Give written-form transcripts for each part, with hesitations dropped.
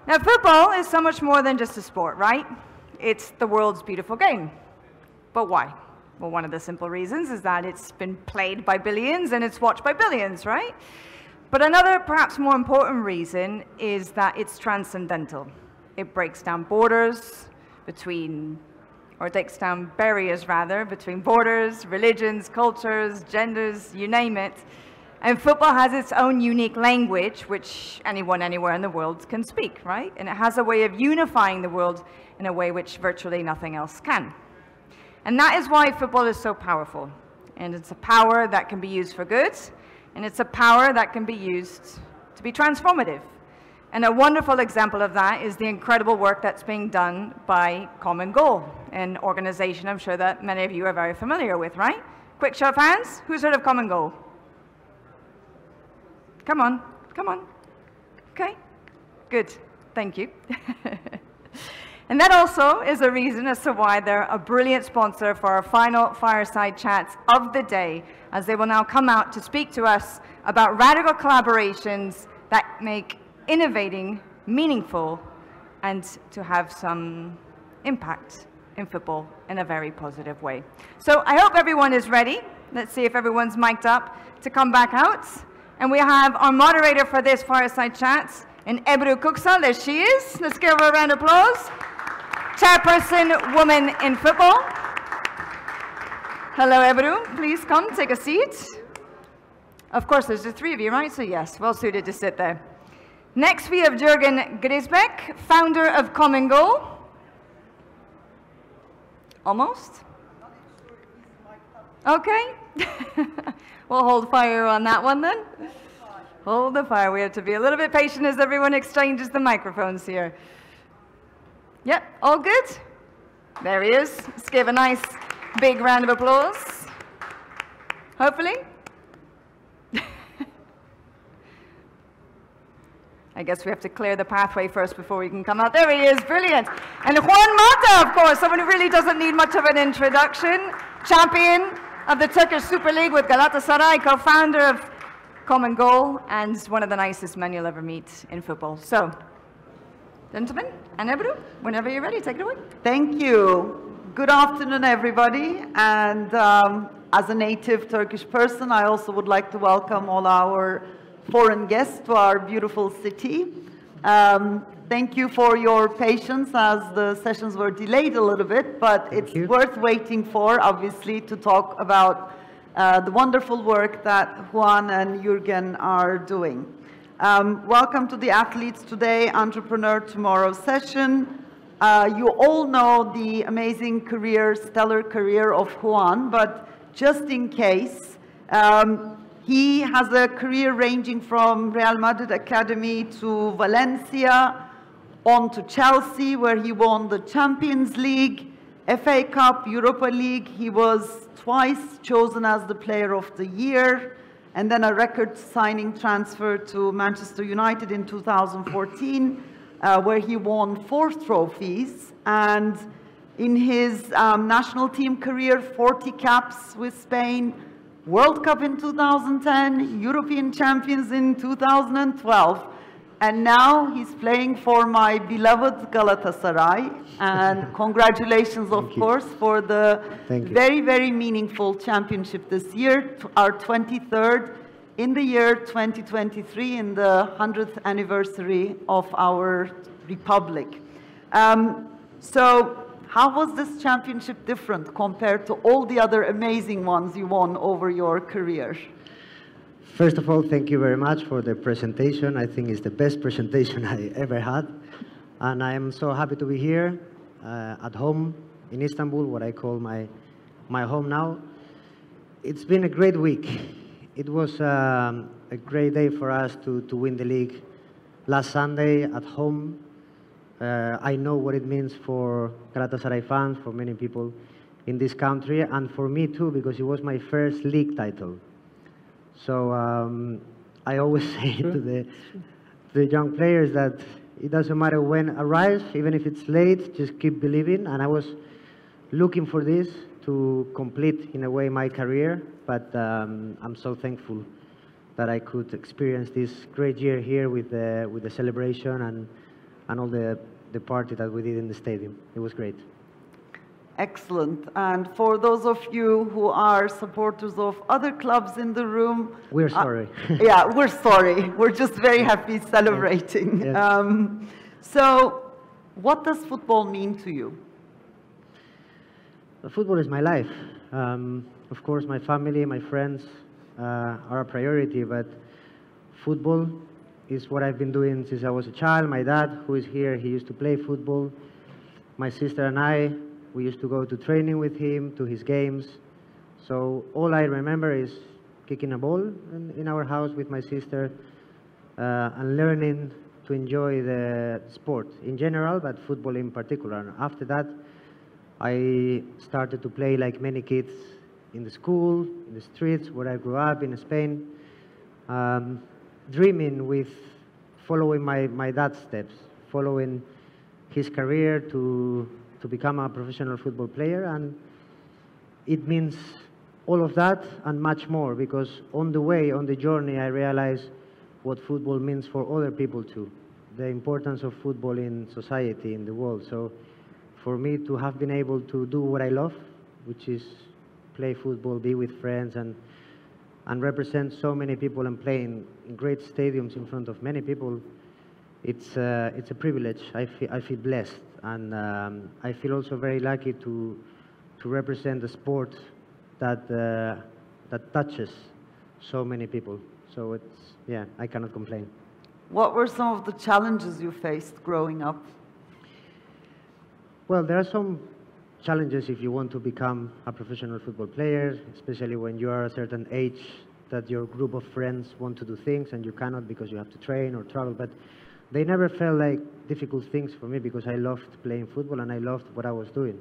Now, football is so much more than just a sport, right? It's the world's beautiful game. But why? Well, one of the simple reasons is that it's been played by billions and it's watched by billions, right? But another, perhaps more important reason is that it's transcendental. It breaks down borders between, or it takes down barriers, rather, between borders, religions, cultures, genders, you name it. And football has its own unique language, which anyone, anywhere in the world can speak, right? And it has a way of unifying the world in a way which virtually nothing else can. And that is why football is so powerful. And it's a power that can be used for good, and it's a power that can be used to be transformative. And a wonderful example of that is the incredible work that's being done by Common Goal, an organization I'm sure that many of you are very familiar with, right? Quick show of hands, who's heard of Common Goal? Come on, come on. Okay, good, thank you. And that also is a reason as to why they're a brilliant sponsor for our final fireside chats of the day, as they will now come out to speak to us about radical collaborations that make innovating meaningful and to have some impact in football in a very positive way. So I hope everyone is ready. Let's see if everyone's mic'd up to come back out. And we have our moderator for this fireside chat, in Ebru Koksal. There she is. Let's give her a round of applause. Chairperson, Women in Football. Hello, Ebru. Please come, take a seat. Of course, there's the three of you, right? So yes, well suited to sit there. Next, we have Jurgen, founder of Common Goal. Almost. Okay. We'll hold fire on that one then. Hold the fire. We have to be a little bit patient as everyone exchanges the microphones here. Yep, all good? There he is. Let's give a nice big round of applause. Hopefully. I guess we have to clear the pathway first before we can come out. There he is, brilliant. And Juan Mata, of course, someone who really doesn't need much of an introduction. Champion of the Turkish Super League with Galatasaray, co-founder of Common Goal, and one of the nicest men you'll ever meet in football. So, gentlemen, and Ebru, whenever you're ready, take it away. Thank you. Good afternoon, everybody. And as a native Turkish person, I also would like to welcome all our foreign guests to our beautiful city. Thank you for your patience as the sessions were delayed a little bit, but it's worth waiting for, obviously, to talk about the wonderful work that Juan and Jurgen are doing. Welcome to the Athletes Today, Entrepreneur Tomorrow session. You all know the amazing career, stellar career of Juan, but just in case, he has a career ranging from Real Madrid Academy to Valencia, on to Chelsea, where he won the Champions League, FA Cup, Europa League. He was twice chosen as the Player of the Year, and then a record-signing transfer to Manchester United in 2014, where he won 4 trophies. And in his national team career, 40 caps with Spain, World Cup in 2010, European champions in 2012. And now he's playing for my beloved Galatasaray. And congratulations, of course, for the very, very meaningful championship this year, our 23rd in the year 2023, in the 100th anniversary of our republic. So how was this championship different compared to all the other amazing ones you won over your career? First of all, thank you very much for the presentation. I think it's the best presentation I ever had. And I am so happy to be here at home in Istanbul, what I call my home now. It's been a great week. It was a great day for us to win the league last Sunday at home. I know what it means for Galatasaray fans, for many people in this country, and for me too, because it was my first league title. So I always say to the young players that it doesn't matter when it arrives, even if it's late, just keep believing. And I was looking for this to complete, in a way, my career. But I'm so thankful that I could experience this great year here with the celebration and all the party that we did in the stadium. It was great. Excellent. And for those of you who are supporters of other clubs in the room, we're sorry. Yeah, we're sorry. We're just very happy celebrating. Yes. So, what does football mean to you? Football is my life. Of course, my family, my friends are a priority, but football is what I've been doing since I was a child. My dad, who is here, he used to play football. My sister and I, we used to go to training with him, to his games. So all I remember is kicking a ball in our house with my sister and learning to enjoy the sport in general, but football in particular. And after that, I started to play like many kids in the school, in the streets where I grew up in Spain, dreaming with following my dad's steps, following his career to become a professional football player. And it means all of that and much more, because on the way, on the journey, I realized what football means for other people too, the importance of football in society, in the world. So for me to have been able to do what I love, which is play football, be with friends, and represent so many people and play in great stadiums in front of many people, it's a privilege. I feel blessed, and I feel also very lucky to represent a sport that touches so many people. So yeah, I cannot complain. What were some of the challenges you faced growing up? Well, there are some challenges if you want to become a professional football player, especially when you are a certain age, that your group of friends want to do things and you cannot because you have to train or travel. But they never felt like difficult things for me, because I loved playing football and I loved what I was doing.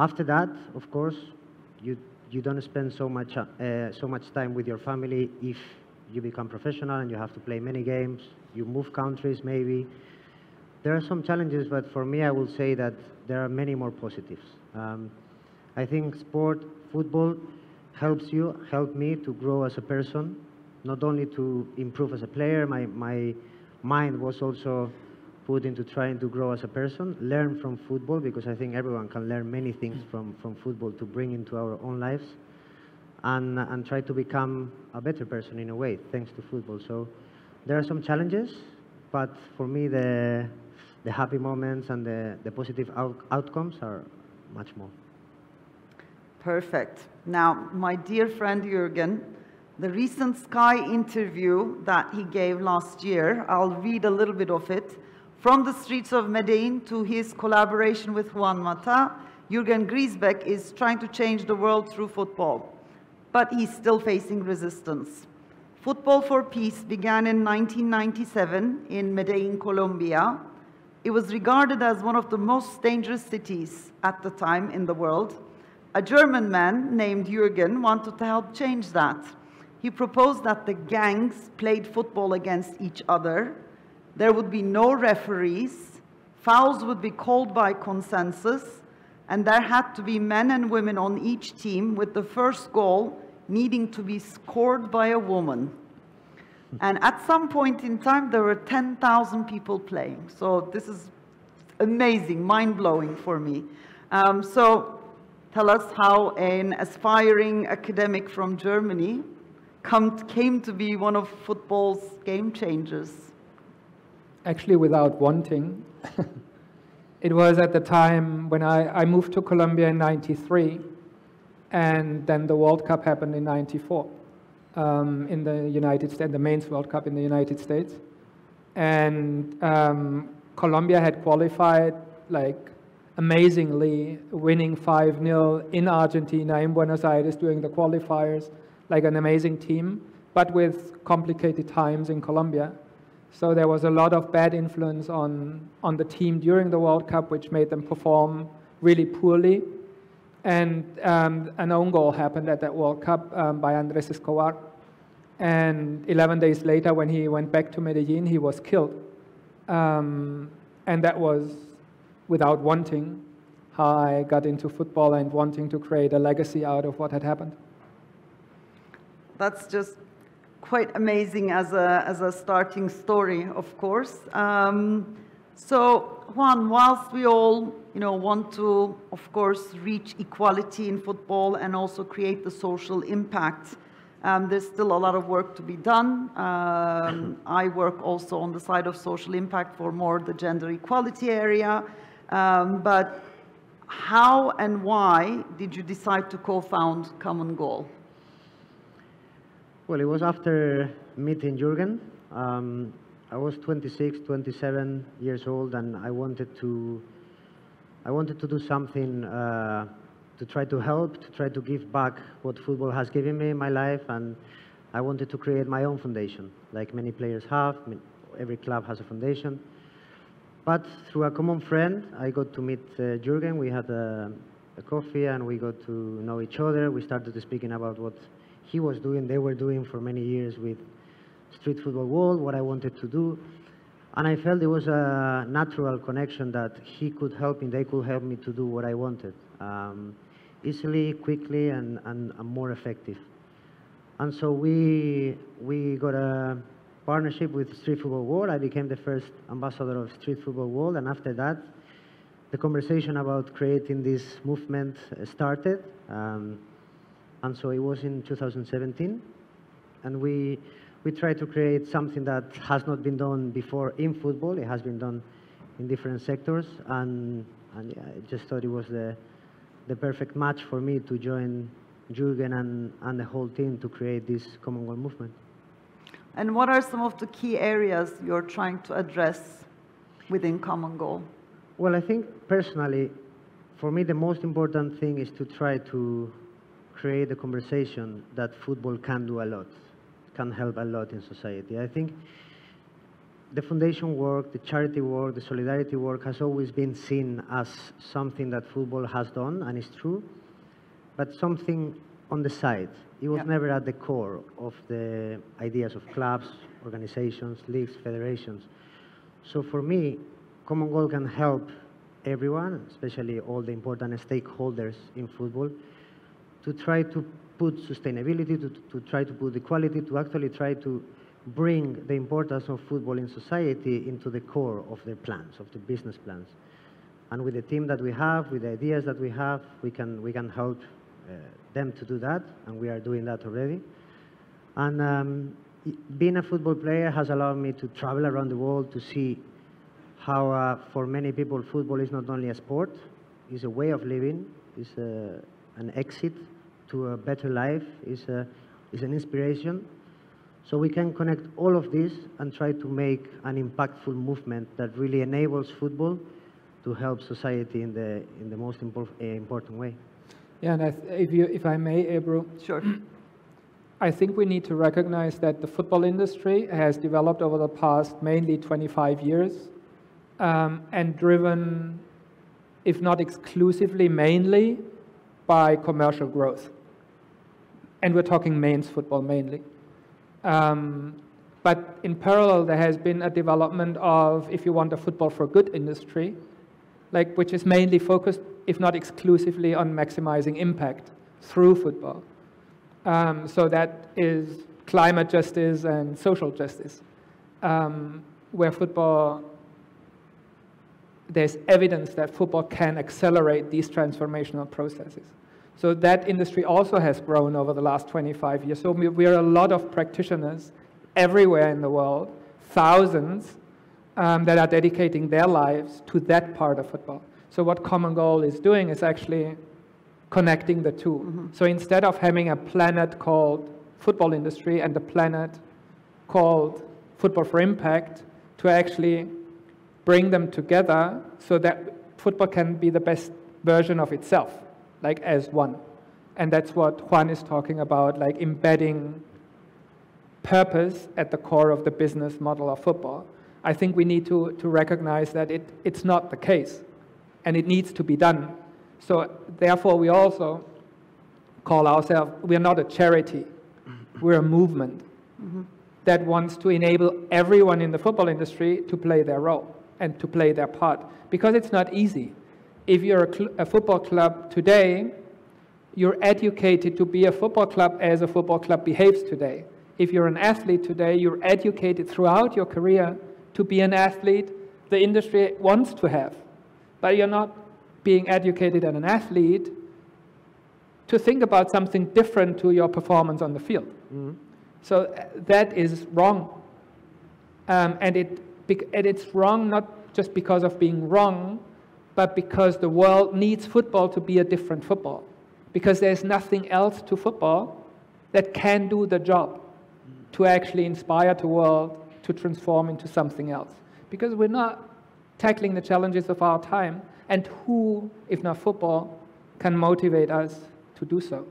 After that, of course, you don't spend so much time with your family if you become professional and you have to play many games. You move countries maybe. There are some challenges, but for me, I will say that there are many more positives. I think football helped me to grow as a person, not only to improve as a player. My mind was also put into trying to grow as a person, learn from football, because I think everyone can learn many things from football to bring into our own lives, and try to become a better person in a way, thanks to football. So there are some challenges, but for me, the happy moments and the positive outcomes are much more. Perfect. Now, my dear friend Jurgen, the recent Sky interview that he gave last year, I'll read a little bit of it. From the streets of Medellin to his collaboration with Juan Mata, Jurgen Griesbeck is trying to change the world through football, but he's still facing resistance. Football for Peace began in 1997 in Medellin, Colombia. It was regarded as one of the most dangerous cities at the time in the world. A German man named Jurgen wanted to help change that. He proposed that the gangs played football against each other. There would be no referees, fouls would be called by consensus, and there had to be men and women on each team, with the first goal needing to be scored by a woman. And at some point in time, there were 10,000 people playing. So this is amazing, mind-blowing for me. So tell us how an aspiring academic from Germany came to be one of football's game changers. Actually, without wanting. It was at the time when I moved to Colombia in '93, and then the World Cup happened in '94 in the United States, the men's World Cup in the United States. And Colombia had qualified like amazingly, winning 5-0 in Argentina, in Buenos Aires during the qualifiers, like an amazing team, but with complicated times in Colombia. So there was a lot of bad influence on the team during the World Cup, which made them perform really poorly. And an own goal happened at that World Cup by Andrés Escobar. And 11 days later, when he went back to Medellin, he was killed. And that was, without wanting, how I got into football and wanting to create a legacy out of what had happened. That's just quite amazing as a starting story, of course. So, Juan, whilst we all, want to, of course, reach equality in football and also create the social impact, there's still a lot of work to be done. I work also on the side of social impact for more the gender equality area. But how and why did you decide to co-found Common Goal? Well, it was after meeting Jurgen. I was 26, 27 years old, and I wanted to do something to try to help, to try to give back what football has given me in my life, and I wanted to create my own foundation, like many players have. Every club has a foundation. But through a common friend, I got to meet Jurgen. We had a coffee, and we got to know each other. We started speaking about what he was doing, they were doing for many years with street football world, what I wanted to do. And I felt there was a natural connection that he could help me, they could help me to do what I wanted. Easily, quickly, and more effective. And so we got a partnership with Street Football World. I became the first ambassador of Street Football World, and after that, the conversation about creating this movement started. And so it was in 2017, and we tried to create something that has not been done before in football. It has been done in different sectors, and yeah, I just thought it was the perfect match for me to join Jurgen and the whole team to create this Common Goal movement. And what are some of the key areas you're trying to address within Common Goal? Well, I think personally, for me, the most important thing is to try to create a conversation that football can do a lot, can help a lot in society. I think the foundation work, the charity work, the solidarity work has always been seen as something that football has done, and it's true, but something on the side. It was never at the core of the ideas of clubs, organizations, leagues, federations. So for me, Common Goal can help everyone, especially all the important stakeholders in football, to try to put sustainability, to try to put equality, to actually try to bring the importance of football in society into the core of their plans, of the business plans. And with the team that we have, with the ideas that we have, we can help them to do that, and we are doing that already. And being a football player has allowed me to travel around the world to see how, for many people, football is not only a sport, it's a way of living, it's an exit to a better life, is an inspiration. So we can connect all of this and try to make an impactful movement that really enables football to help society in the most important way. Yeah, and if I may, Ebru. Sure. I think we need to recognize that the football industry has developed over the past mainly 25 years and driven, if not exclusively, mainly by commercial growth. And we're talking men's football mainly. But in parallel, there has been a development of, if you want, a football for good industry, which is mainly focused, if not exclusively, on maximizing impact through football. So that is climate justice and social justice, where football, there's evidence that football can accelerate these transformational processes. So that industry also has grown over the last 25 years. So we are a lot of practitioners everywhere in the world, thousands, that are dedicating their lives to that part of football. So what Common Goal is doing is actually connecting the two. Mm-hmm. So instead of having a planet called football industry and a planet called football for impact, to actually bring them together so that football can be the best version of itself, as one. And that's what Juan is talking about, embedding purpose at the core of the business model of football. I think we need to recognize that it's not the case, and it needs to be done. So therefore, we also call ourselves, we're not a charity, we're a movement that wants to enable everyone in the football industry to play their role and to play their part, because it's not easy. If you're a football club today, you're educated to be a football club as a football club behaves today. If you're an athlete today, you're educated throughout your career to be an athlete the industry wants to have, but you're not being educated as an athlete to think about something different to your performance on the field. So that is wrong. And it's wrong not just because of being wrong, but because the world needs football to be a different football. Because there's nothing else to football that can do the job to actually inspire the world to transform into something else. Because we're not tackling the challenges of our time, and who, if not football, can motivate us to do so?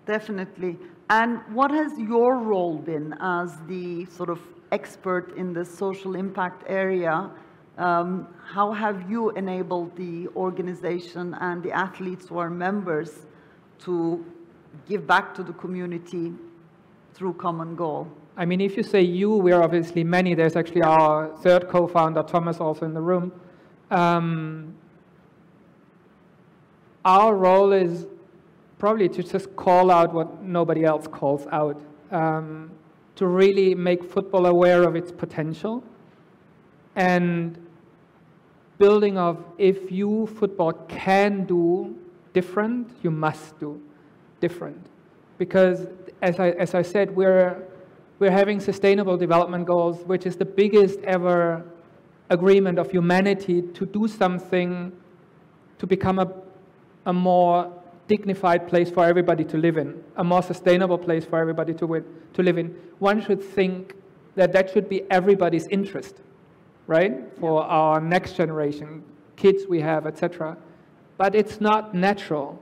Definitely. And what has your role been as the sort of expert in the social impact area? How have you enabled the organization and the athletes who are members to give back to the community through common goal? I mean, if you say you, we're obviously many. There's actually our third co-founder, Thomas, also in the room. Our role is probably to just call out what nobody else calls out, to really make football aware of its potential, and building of, if you, football, can do different, you must do different. Because as I said, we're having sustainable development goals, which is the biggest ever agreement of humanity to do something to become a more dignified place for everybody to live in, a more sustainable place for everybody to live in. One should think that should be everybody's interest, right? For our next generation, kids we have, etc. But it's not natural,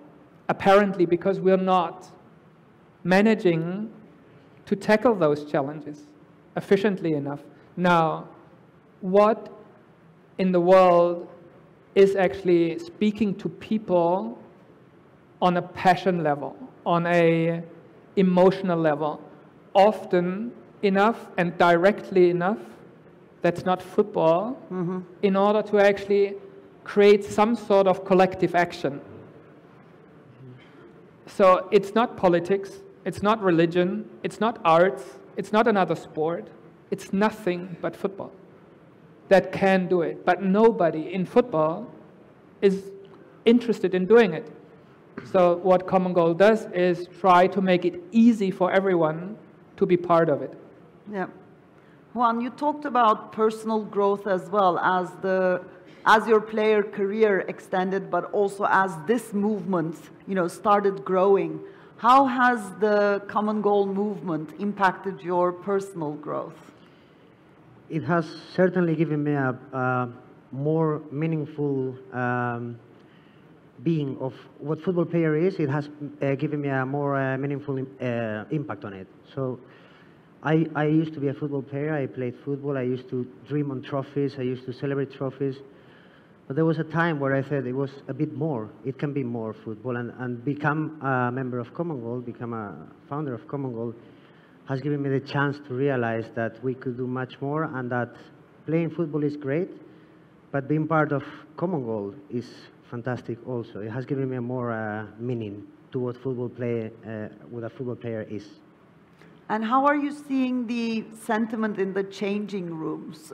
apparently, because we're not managing to tackle those challenges efficiently enough. Now, what in the world is actually speaking to people on a passion level, on a emotional level, often enough and directly enough, that's not football, in order to actually create some sort of collective action. So it's not politics, it's not religion, it's not arts, it's not another sport, it's nothing but football that can do it. But nobody in football is interested in doing it. So what Common Goal does is try to make it easy for everyone to be part of it. Yeah. Juan, you talked about personal growth as well as your player career extended, but also as this movement, started growing. How has the Common Goal movement impacted your personal growth? It has certainly given me a more meaningful being of what football player is. It has given me a more meaningful impact on it. So I used to be a football player. I played football. I used to dream on trophies. I used to celebrate trophies. But there was a time where I said it was a bit more. It can be more football. And become a member of Common Goal, become a founder of Common Goal, has given me the chance to realize that we could do much more, and that playing football is great, but being part of Common Goal is fantastic also. It has given me a more meaning to what a football player is. And how are you seeing the sentiment in the changing rooms?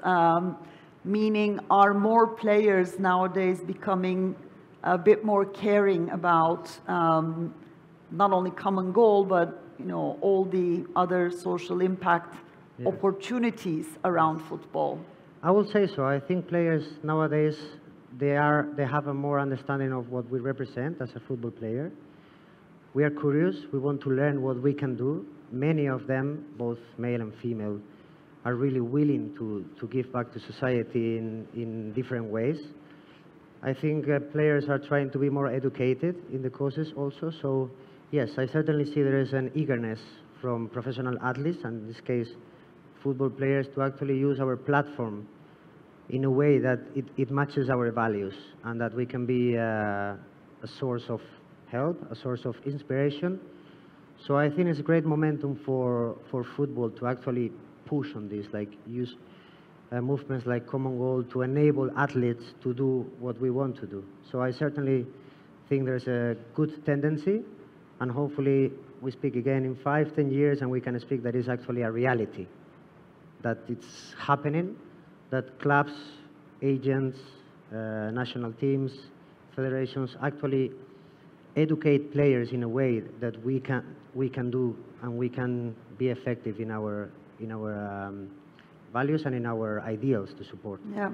Meaning, are more players nowadays becoming a bit more caring about not only Common Goal, but all the other social impact opportunities around football? I will say so. I think players nowadays, they have a more understanding of what we represent as a football player. We are curious. We want to learn what we can do. Many of them, both male and female, are really willing to give back to society in different ways. I think players are trying to be more educated in the causes also. So yes, I certainly see there is an eagerness from professional athletes, and in this case football players, to actually use our platform in a way that it matches our values, and that we can be a source of help, a source of inspiration. So I think it's a great momentum for football to actually push on this, like use movements like Common Goal to enable athletes to do what we want to do. So I certainly think there's a good tendency, and hopefully we speak again in 5-10 years and we can speak that is actually a reality, that it's happening, that clubs agents, national teams, federations actually educate players in a way that we can do, and we can be effective in our values and in our ideals to support. Yeah.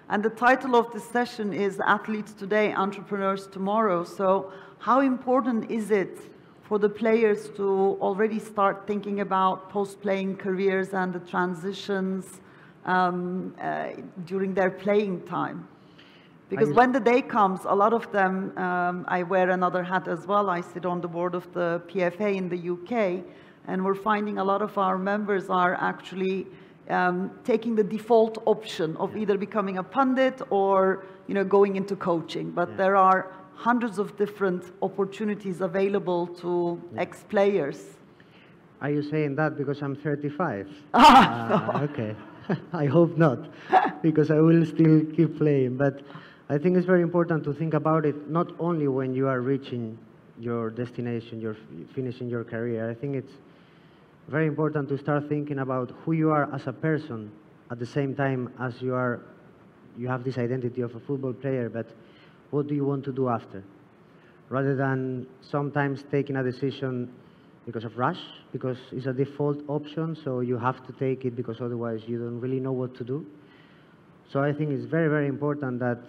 And the title of this session is Athletes Today, Entrepreneurs Tomorrow. So how important is it for the players to already start thinking about post-playing careers and the transitions during their playing time? Because when the day comes, a lot of them, I wear another hat as well. I sit on the board of the PFA in the UK, and we're finding a lot of our members are actually taking the default option of either becoming a pundit or going into coaching. But there are hundreds of different opportunities available to ex-players. Are you saying that because I'm 35? No. Okay. I hope not, because I will still keep playing. But I think it's very important to think about it not only when you are reaching your destination, you're finishing your career. I think it's very important to start thinking about who you are as a person at the same time as you have this identity of a football player, but what do you want to do after? Rather than sometimes taking a decision because of rush, because it's a default option, so you have to take it because otherwise you don't really know what to do. So I think it's very, very important that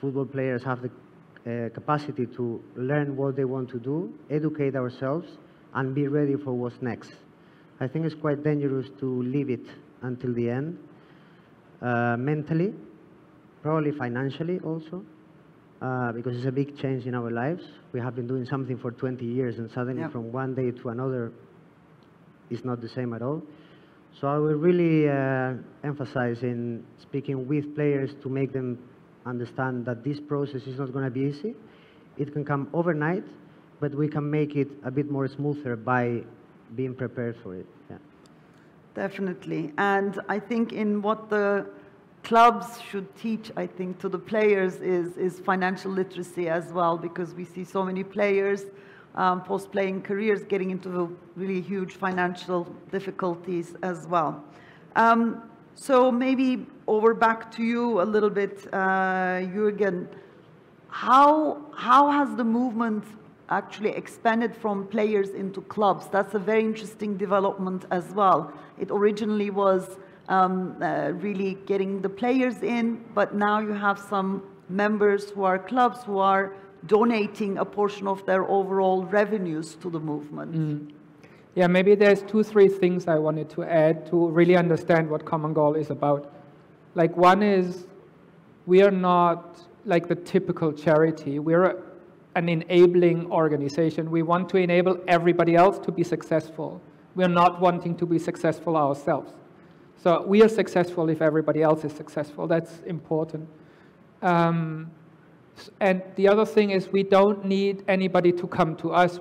football players have the capacity to learn what they want to do, educate ourselves, and be ready for what's next. I think it's quite dangerous to leave it until the end, mentally, probably financially also, because it's a big change in our lives. We have been doing something for 20 years, and suddenly from one day to another, it's not the same at all. So I will really emphasize in speaking with players to make them understand that this process is not going to be easy. It can come overnight, but we can make it a bit more smoother by being prepared for it. Yeah. Definitely. And I think in what the clubs should teach, I think, to the players is financial literacy as well, because we see so many players post-playing careers getting into really huge financial difficulties as well. So maybe over back to you a little bit, Jurgen. How has the movement actually expanded from players into clubs? That's a very interesting development as well. It originally was really getting the players in, but now you have some members who are clubs who are donating a portion of their overall revenues to the movement. Yeah, maybe there's 2-3 things I wanted to add to really understand what Common Goal is about. Like, one is, we are not like the typical charity. We're an enabling organization. We want to enable everybody else to be successful. We're not wanting to be successful ourselves. So we are successful if everybody else is successful. That's important. And the other thing is, we don't need anybody to come to us.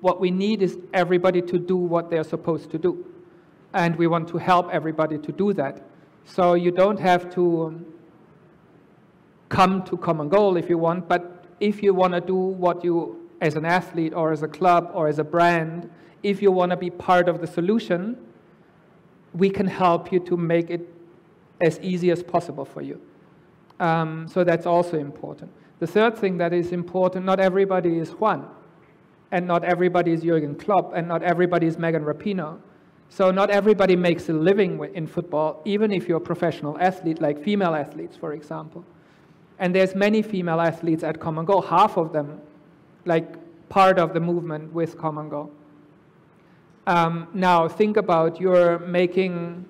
What we need is everybody to do what they're supposed to do. And we want to help everybody to do that. So you don't have to come to Common Goal if you want, but if you want to do what you, as an athlete or as a club or as a brand, if you want to be part of the solution, we can help you to make it as easy as possible for you. So that's also important. The third thing that is important, not everybody is Juan, and not everybody is Jurgen Klopp, and not everybody is Megan Rapinoe. So not everybody makes a living in football, even if you're a professional athlete, like female athletes, for example. And there's many female athletes at Common Goal, half of them, like part of the movement with Common Goal. Now think about, you're making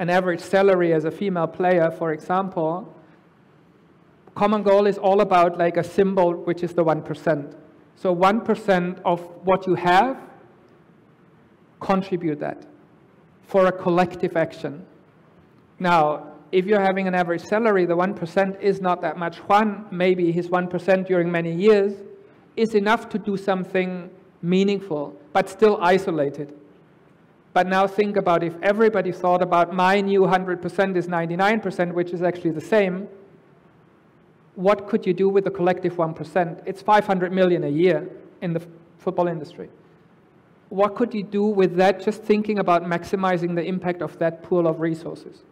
an average salary as a female player, for example. Common Goal is all about like a symbol, which is the 1%. So 1% of what you have, contribute that for a collective action. Now, if you're having an average salary, the 1% is not that much. Juan, maybe his 1% during many years is enough to do something meaningful, but still isolated. But now think about, if everybody thought about my new 100% is 99%, which is actually the same, what could you do with the collective 1%? It's 500 million a year in the football industry. What could you do with that, just thinking about maximizing the impact of that pool of resources?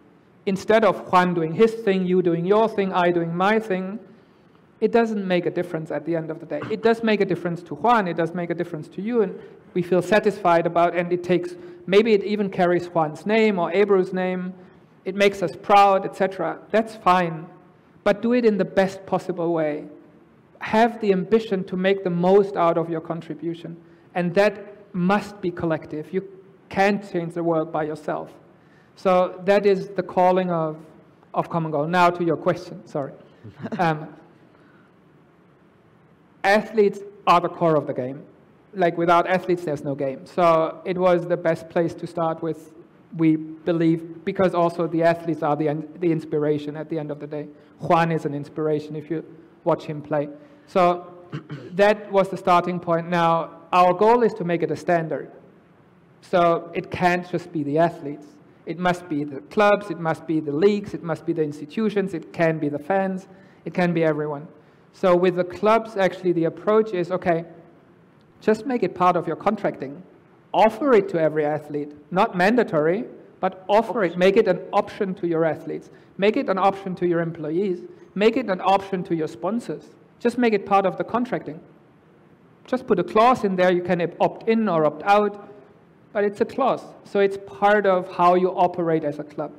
instead of Juan doing his thing, you doing your thing, I doing my thing, it doesn't make a difference at the end of the day. It does make a difference to Juan, it does make a difference to you, and we feel satisfied about, and it takes, maybe it even carries Juan's name or Ebru's name, it makes us proud, etc. That's fine, but do it in the best possible way. Have the ambition to make the most out of your contribution, and that must be collective. You can't change the world by yourself. So that is the calling of Common Goal. Now to your question, sorry. Athletes are the core of the game. Like without athletes, there's no game. So it was the best place to start with, we believe, because also the athletes are the inspiration at the end of the day. Juan is an inspiration if you watch him play. So that was the starting point. Now, our goal is to make it a standard. So it can't just be the athletes. It must be the clubs, it must be the leagues, it must be the institutions, it can be the fans, it can be everyone. So with the clubs, actually, the approach is, okay, just make it part of your contracting. Offer it to every athlete. Not mandatory, but offer it. Make it an option to your athletes. Make it an option to your employees. Make it an option to your sponsors. Just make it part of the contracting. Just put a clause in there. You can opt in or opt out, but it's a clause. So it's part of how you operate as a club.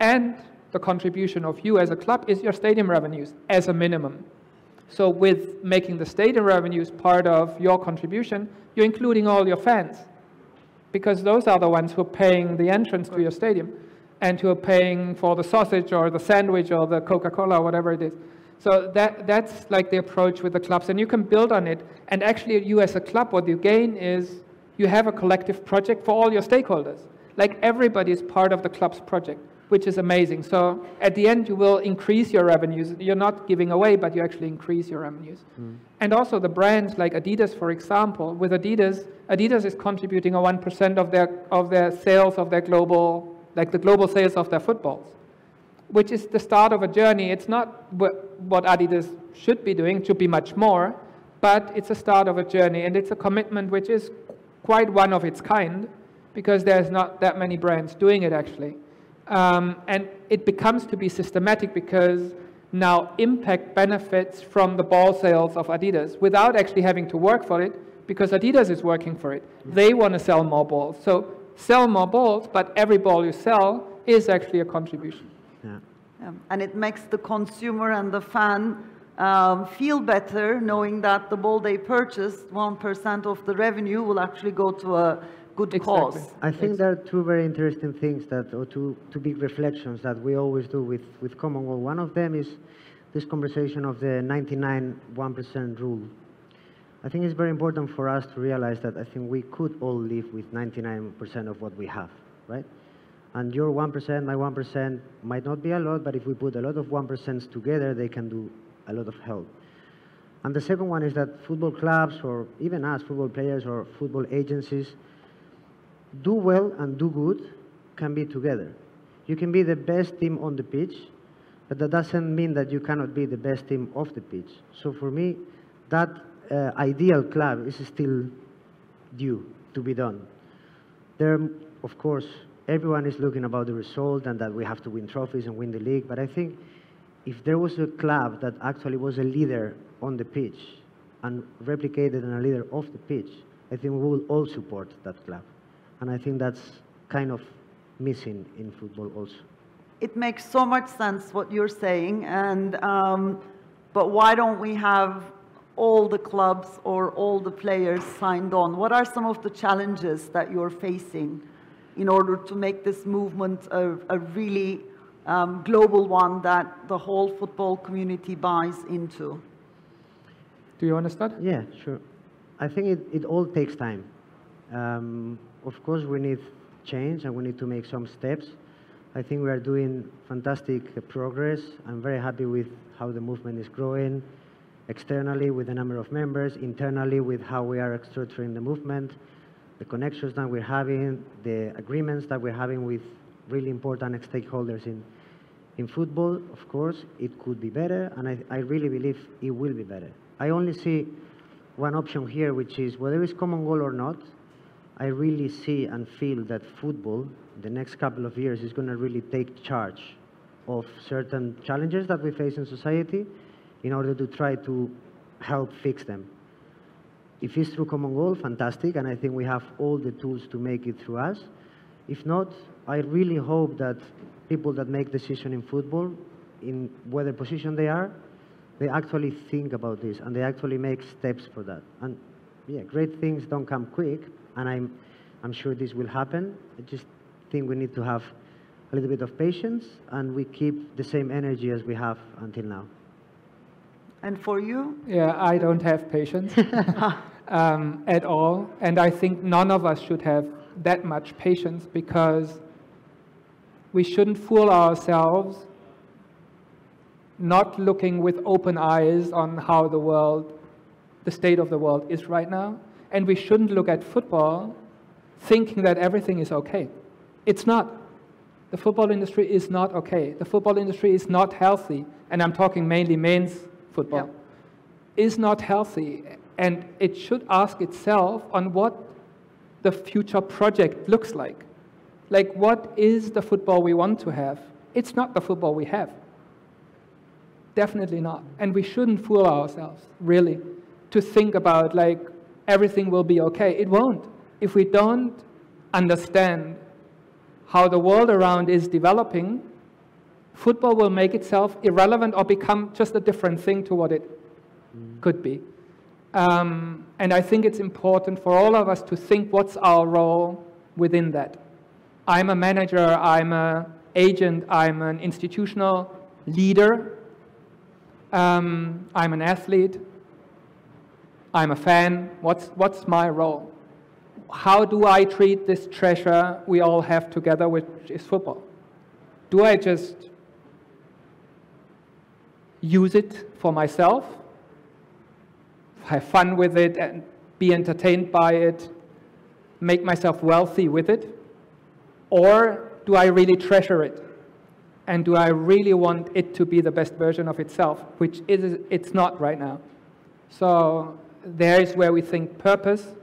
And the contribution of you as a club is your stadium revenues as a minimum. So with making the stadium revenues part of your contribution, you're including all your fans, because those are the ones who are paying the entrance to your stadium and who are paying for the sausage or the sandwich or the Coca-Cola or whatever it is. So that's like the approach with the clubs, and you can build on it. And actually, you as a club, what you gain is you have a collective project for all your stakeholders. Like everybody is part of the club's project, which is amazing. So at the end, you will increase your revenues. You're not giving away, but you actually increase your revenues. And also the brands like Adidas, for example, with Adidas is contributing a 1% of their sales of their global, like the global sales of their footballs, which is the start of a journey. It's not what Adidas should be doing, it should be much more, but it's a start of a journey, and it's a commitment which is quite one of its kind, because there's not that many brands doing it actually. And it becomes to be systematic because now Impact benefits from the ball sales of Adidas without actually having to work for it, because Adidas is working for it. They want to sell more balls. So sell more balls, but every ball you sell is actually a contribution. Yeah. And it makes the consumer and the fan feel better knowing that the ball they purchased, 1% of the revenue will actually go to a good cause. I think there are two very interesting things or two big reflections that we always do with Common Goal. One of them is this conversation of the 99-1% rule. I think it's very important for us to realize that I think we could all live with 99% of what we have, right? And your 1%, my 1% might not be a lot, but if we put a lot of 1% together, they can do a lot of help. And the second one is that football clubs, or even us, football players or football agencies, do well and do good can be together. You can be the best team on the pitch, but that doesn't mean that you cannot be the best team off the pitch. So for me, that ideal club is still due to be done. There, of course, everyone is looking about the result and that we have to win trophies and win the league, but I think if there was a club that actually was a leader on the pitch and replicated and a leader off the pitch, I think we will all support that club. And I think that's kind of missing in football also. It makes so much sense what you're saying, and but why don't we have all the clubs or all the players signed on? What are some of the challenges that you're facing in order to make this movement a really global one that the whole football community buys into? Do you want to start? Yeah, sure. I think it all takes time. Of course, we need change and we need to make some steps. I think we are doing fantastic progress. I'm very happy with how the movement is growing, externally with the number of members, internally with how we are structuring the movement, the connections that we're having, the agreements that we're having with really important stakeholders in football. Of course, it could be better, and I really believe it will be better. I only see one option here, which is whether it's Common Goal or not, I really see and feel that football, the next couple of years, is going to really take charge of certain challenges that we face in society in order to try to help fix them. If it's through common goal, fantastic, and I think we have all the tools to make it through us. If not, I really hope that people that make decisions in football, in whatever position they are, they actually think about this and they actually make steps for that. And yeah, great things don't come quick, and I'm sure this will happen. I just think we need to have a little bit of patience, and we keep the same energy as we have until now. And for you? Yeah, I don't have patience at all. And I think none of us should have that much patience, because we shouldn't fool ourselves not looking with open eyes on how the state of the world is right now. And we shouldn't look at football thinking that everything is okay. It's not. The football industry is not okay. The football industry is not healthy. And I'm talking mainly men's football. Yeah. Is not healthy. And it should ask itself on what the future project looks like. Like, what is the football we want to have? It's not the football we have. Definitely not. And we shouldn't fool ourselves, really, to think about, like, everything will be okay. It won't. If we don't understand how the world around is developing, football will make itself irrelevant or become just a different thing to what it could be. And I think it's important for all of us to think, what's our role within that? I'm a manager, I'm an agent, I'm an institutional leader, I'm an athlete, I'm a fan. What's my role? How do I treat this treasure we all have together, which is football? Do I just use it for myself, have fun with it and be entertained by it, make myself wealthy with it? Or do I really treasure it? And do I really want it to be the best version of itself, which it's not right now? So there is where we think purpose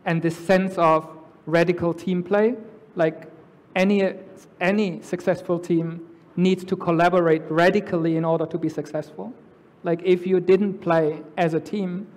and this sense of radical team play, like any successful team needs to collaborate radically in order to be successful. Like, if you didn't play as a team,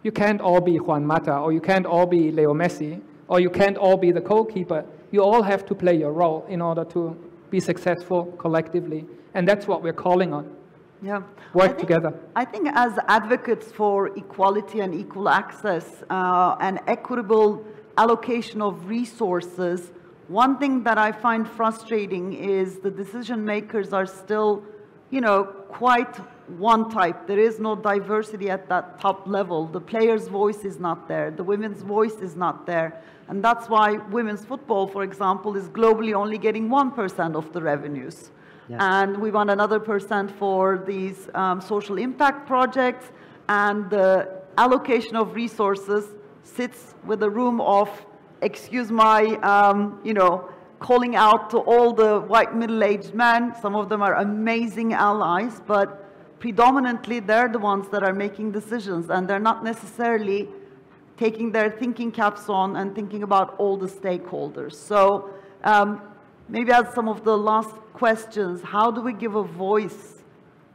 you can't all be Juan Mata, or you can't all be Leo Messi, or you can't all be the goalkeeper. You all have to play your role in order to be successful collectively. And that's what we're calling on. Yeah. Work together. I think as advocates for equality and equal access and equitable allocation of resources, one thing that I find frustrating is the decision makers are still, quite one type. There is no diversity at that top level. The player's voice is not there. The women's voice is not there. And that's why women's football, for example, is globally only getting 1% of the revenues. Yeah. And we want another % for these social impact projects. And the allocation of resources sits with a room of, excuse my, calling out to all the white middle-aged men. Some of them are amazing allies, but predominantly they're the ones that are making decisions, and they're not necessarily taking their thinking caps on and thinking about all the stakeholders. So maybe as some of the last questions, how do we give a voice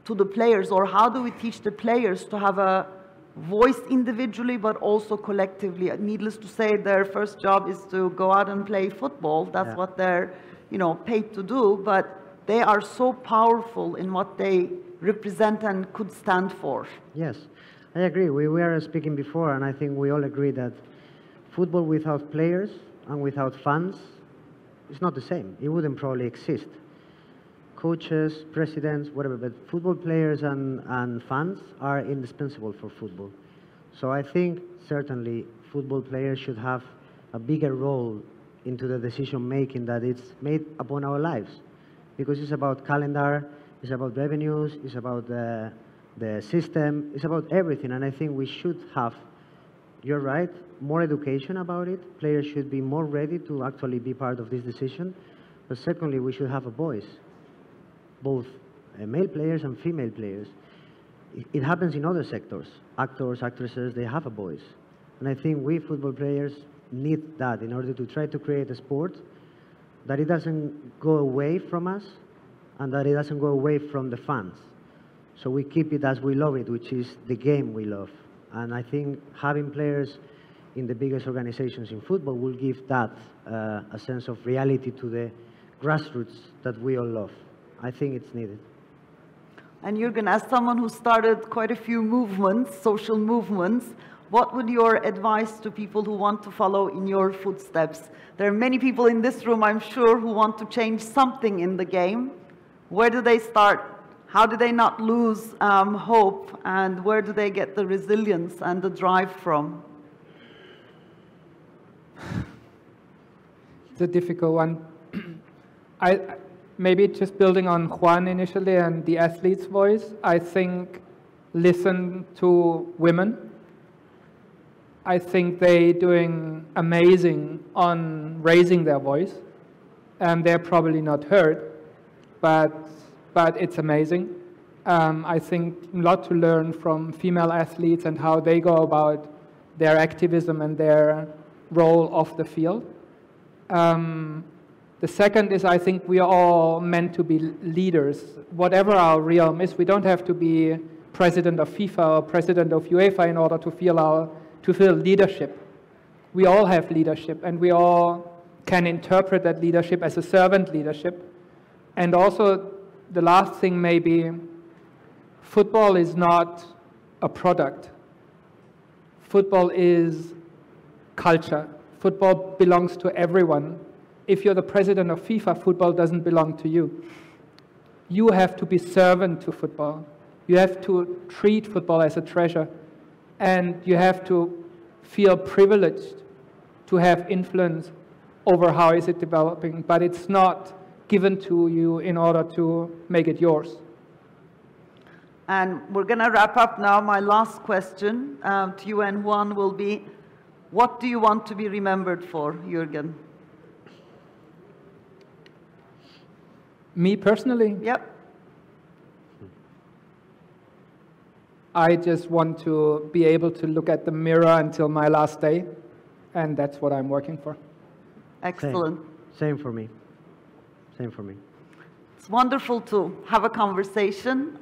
to the players, or how do we teach the players to have a voice individually but also collectively? Needless to say, their first job is to go out and play football. That's what they're paid to do, but they are so powerful in what they represent and could stand for. Yes, I agree. We were speaking before, and I think we all agree that football without players and without fans is not the same. It wouldn't probably exist. Coaches, presidents, whatever, but football players and fans are indispensable for football. So I think certainly football players should have a bigger role into the decision making that it's made upon our lives, because it's about calendar, it's about revenues, it's about the system, it's about everything. And I think we should have, you're right, more education about it. Players should be more ready to actually be part of this decision. But secondly, we should have a voice, both male players and female players. It happens in other sectors. Actors, actresses, they have a voice. And I think we football players need that in order to try to create a sport that it doesn't go away from us and that it doesn't go away from the fans. So we keep it as we love it, which is the game we love. And I think having players in the biggest organizations in football will give that a sense of reality to the grassroots that we all love. I think it's needed. And Jurgen, as someone who started quite a few movements, social movements, what would your advice to people who want to follow in your footsteps? There are many people in this room, I'm sure, who want to change something in the game. Where do they start? How do they not lose hope? And where do they get the resilience and the drive from? It's a difficult one. Maybe just building on Juan initially and the athlete's voice, I think listen to women. I think they're doing amazing on raising their voice, and they're probably not heard, but it's amazing. I think a lot to learn from female athletes and how they go about their activism and their role off the field. The second is, I think we are all meant to be leaders. Whatever our realm is, we don't have to be president of FIFA or president of UEFA in order to feel leadership. We all have leadership, and we all can interpret that leadership as a servant leadership. And also, the last thing maybe, football is not a product. Football is culture. Football belongs to everyone. If you're the president of FIFA, football doesn't belong to you. You have to be servant to football. You have to treat football as a treasure. And you have to feel privileged to have influence over how is it developing. But it's not given to you in order to make it yours. And we're going to wrap up now. My last question to you and Juan will be, what do you want to be remembered for, Jurgen? Me personally? Yep. I just want to be able to look at the mirror until my last day, and that's what I'm working for. Excellent. Same for me. Same for me. It's wonderful to have a conversation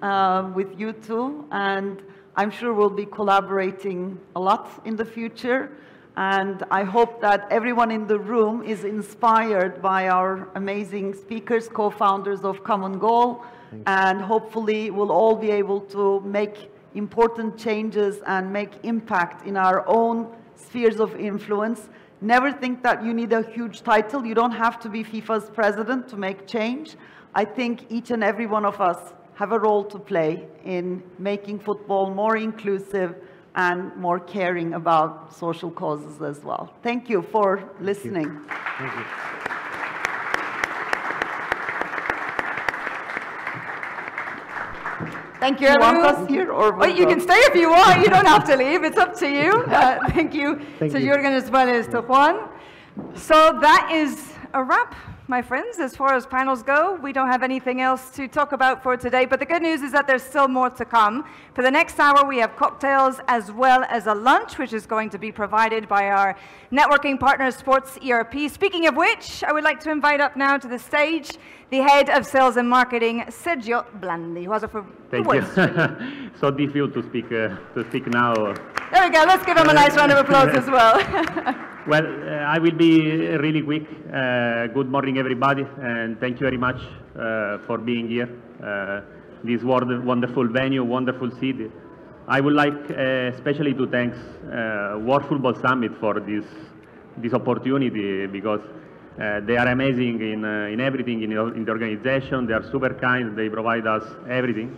with you two, and I'm sure we'll be collaborating a lot in the future. And I hope that everyone in the room is inspired by our amazing speakers, co-founders of Common Goal, and hopefully we'll all be able to make important changes and make impact in our own spheres of influence. Never think that you need a huge title. You don't have to be FIFA's president to make change. I think each and every one of us have a role to play in making football more inclusive and more caring about social causes as well. Thank you for listening. Thank you. Thank you, You want Ebru. us here, or Well, you can stay if you want. You don't have to leave. It's up to you. Thank you Thank to you. Jurgen as well as to Juan. So that is a wrap, my friends. As far as panels go, we don't have anything else to talk about for today. But the good news is that there's still more to come. For the next hour, we have cocktails as well as a lunch, which is going to be provided by our networking partner, Sports ERP. Speaking of which, I would like to invite up now to the stage the head of sales and marketing, Sergio Blandi, who has a Thank you. So difficult to speak now. There we go. Let's give him a nice round of applause as well. Well, I will be really quick. Good morning, everybody, and thank you very much for being here. This wonderful venue, wonderful city. I would like especially to thank World Football Summit for this opportunity, because they are amazing in everything in the organization. They are super kind. They provide us everything.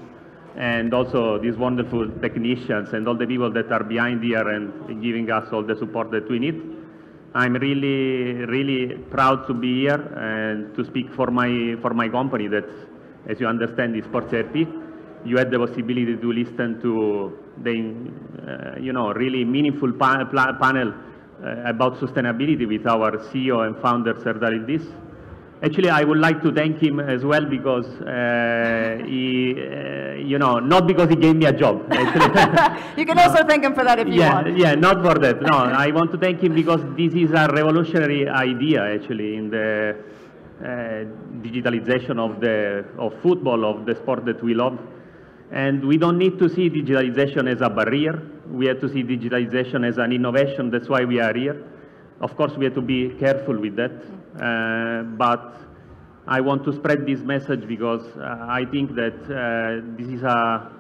And also these wonderful technicians and all the people that are behind here and giving us all the support that we need. I'm really, really proud to be here and to speak for my company that, as you understand, is Sports ERP. You had the possibility to listen to the really meaningful panel about sustainability with our CEO and founder, Serdar Ildiz. Actually, I would like to thank him as well, because he, not because he gave me a job. You can also thank him for that if you want. Yeah, not for that. No, I want to thank him because this is a revolutionary idea, actually, in the digitalization of football, of the sport that we love. And we don't need to see digitalization as a barrier. We have to see digitalization as an innovation. That's why we are here. Of course, we have to be careful with that. But I want to spread this message because I think that this is a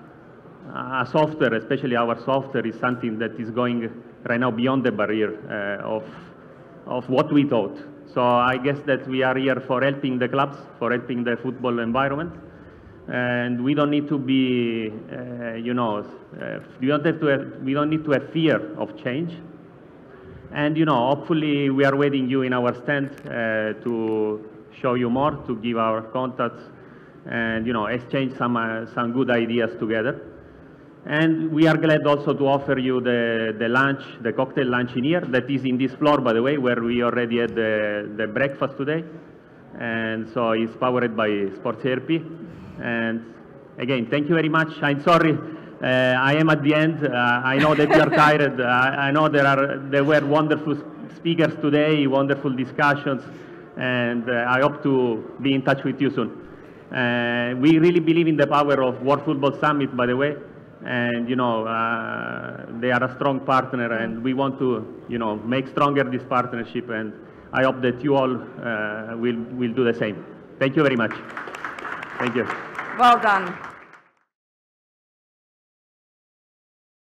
software, especially our software, is something that is going right now beyond the barrier of what we thought. So I guess that we are here for helping the clubs, for helping the football environment. And we don't need to be, we don't need to have fear of change. And, hopefully we are waiting you in our stand to show you more, to give our contacts and, exchange some good ideas together. And we are glad also to offer you the lunch, the cocktail lunch in here, that is in this floor, by the way, where we already had the breakfast today. And so it's powered by Sports ERP. And again, thank you very much. I'm sorry, I am at the end. I know that you are tired. I know there were wonderful speakers today, wonderful discussions, and I hope to be in touch with you soon. We really believe in the power of World Football Summit, by the way, and they are a strong partner, and we want to make stronger this partnership, and I hope that you all will do the same. Thank you very much. Thank you. Well done.